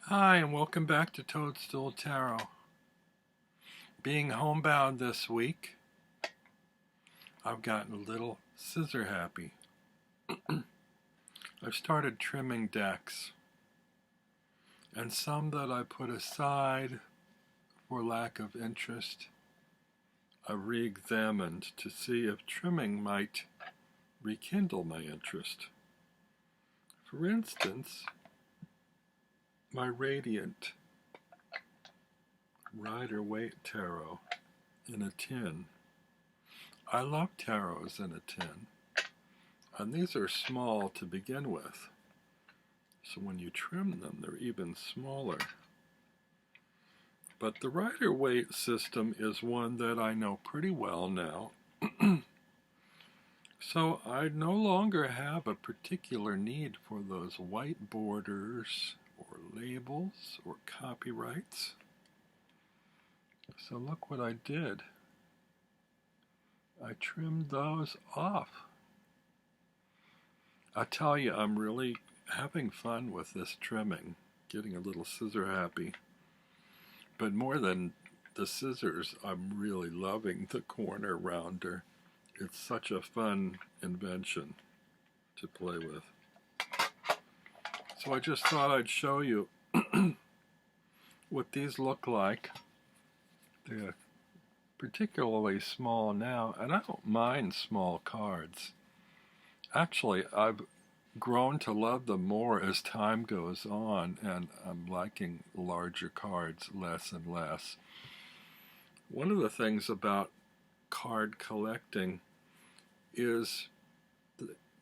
Hi, and welcome back to Toadstool Tarot. Being homebound this week, I've gotten a little scissor happy. I've started trimming decks, and some that I put aside for lack of interest, I've re-examined to see if trimming might rekindle my interest. For instance, my Radiant Waite tarot in a tin. I love tarots in a tin, and these are small to begin with, so when you trim them they're even smaller. But the Waite system is one that I know pretty well now, so I no longer have a particular need for those white borders or labels or copyrights. So look what I did. I trimmed those off. I tell you, I'm really having fun with this trimming, getting a little scissor happy. But more than the scissors, I'm really loving the corner rounder. It's such a fun invention to play with. So I just thought I'd show you what these look like. They're particularly small now, and I don't mind small cards. Actually, I've grown to love them more as time goes on, and I'm liking larger cards less and less. One of the things about card collecting is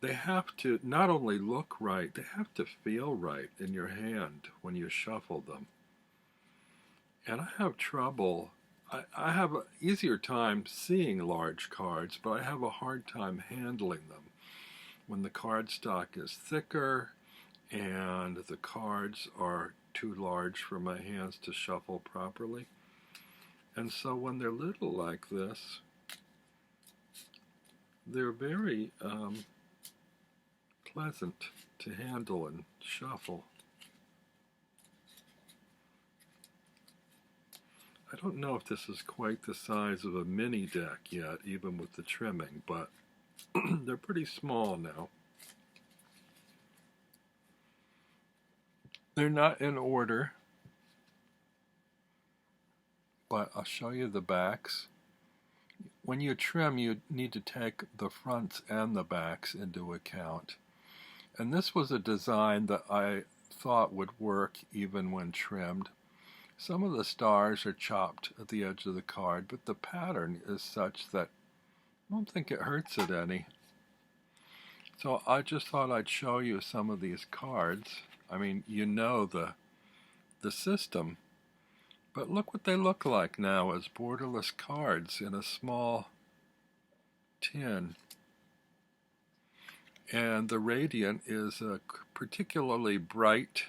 they have to not only look right, they have to feel right in your hand when you shuffle them. And I have trouble, I have an easier time seeing large cards, but I have a hard time handling them. When the cardstock is thicker and the cards are too large for my hands to shuffle properly. And so when they're little like this, they're very pleasant to handle and shuffle. I don't know if this is quite the size of a mini deck yet, even with the trimming, but they're pretty small now. They're not in order, but I'll show you the backs. When you trim, you need to take the fronts and the backs into account. And this was a design that I thought would work even when trimmed. Some of the stars are chopped at the edge of the card, but the pattern is such that I don't think it hurts it any. So I just thought I'd show you some of these cards. I mean, you know the system, but look what they look like now as borderless cards in a small tin. And the Radiant is a particularly bright,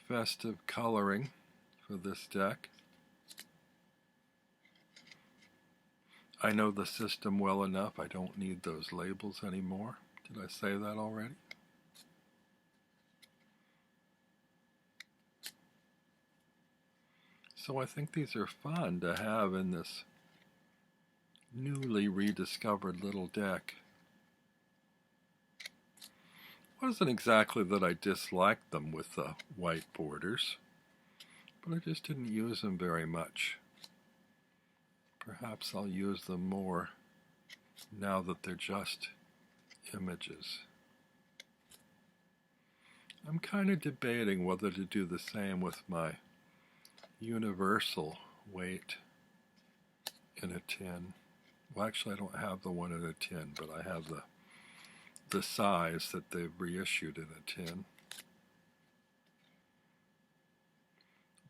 festive coloring for this deck. I know the system well enough. I don't need those labels anymore. Did I say that already? So I think these are fun to have in this newly rediscovered little deck. It wasn't exactly that I disliked them with the white borders, but I just didn't use them very much. Perhaps I'll use them more now that they're just images. I'm kind of debating whether to do the same with my universal Waite in a tin. Well, actually I don't have the one in a tin, but I have the size that they've reissued in a tin.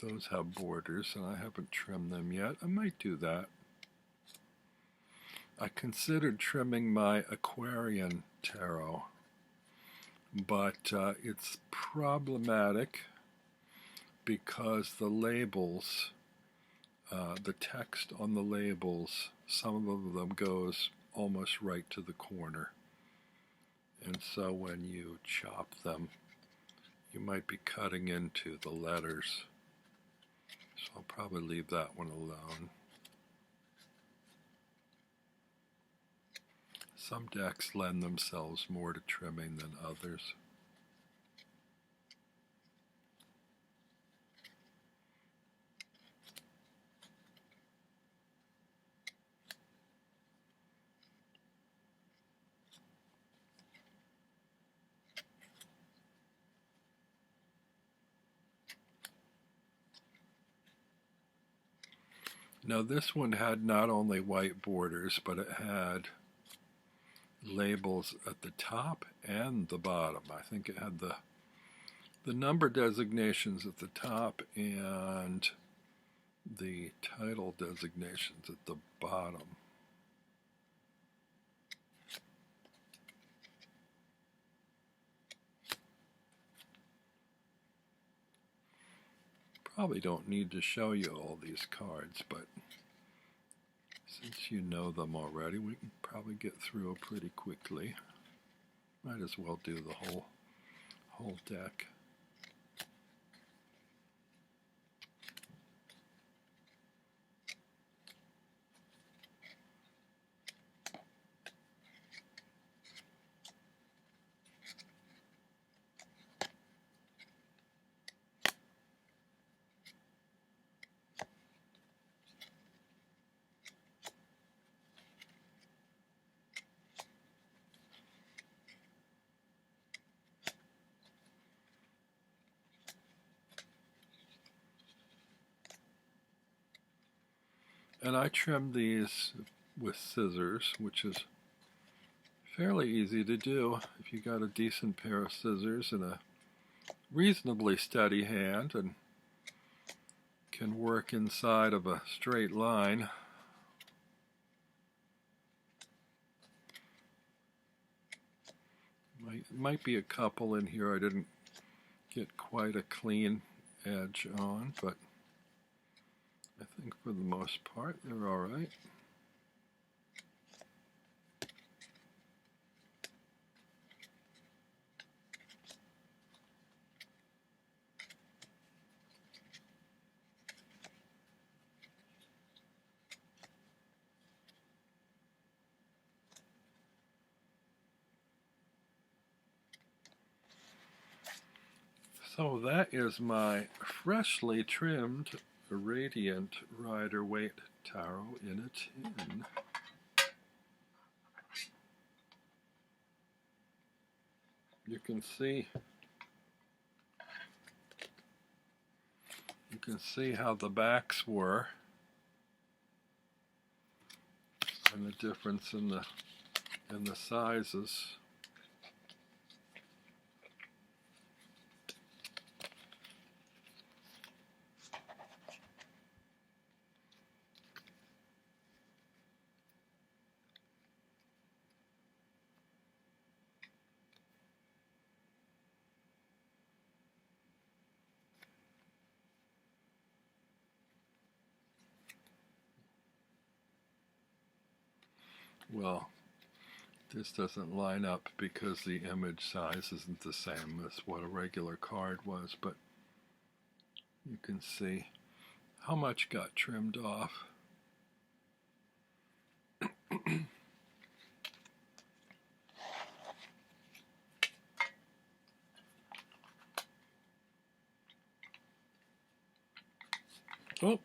Those have borders, and I haven't trimmed them yet. I might do that. I considered trimming my Aquarian tarot, but it's problematic because the labels, the text on the labels, some of them goes almost right to the corner. And so when you chop them, you might be cutting into the letters. So I'll probably leave that one alone. Some decks lend themselves more to trimming than others. Now this one had not only white borders, but it had labels at the top and the bottom. I think it had the number designations at the top and the title designations at the bottom. Probably don't need to show you all these cards, but since you know them already, we can probably get through it pretty quickly. Might as well do the whole deck. And I trimmed these with scissors, which is fairly easy to do if you got a decent pair of scissors and a reasonably steady hand and can work inside of a straight line. Might be a couple in here I didn't get quite a clean edge on, but I think for the most part they're all right. So that is my freshly trimmed Radiant Rider-Waite Tarot in a tin. You can see how the backs were and the difference in the sizes. Well, this doesn't line up because the image size isn't the same as what a regular card was, but you can see how much got trimmed off. Oh.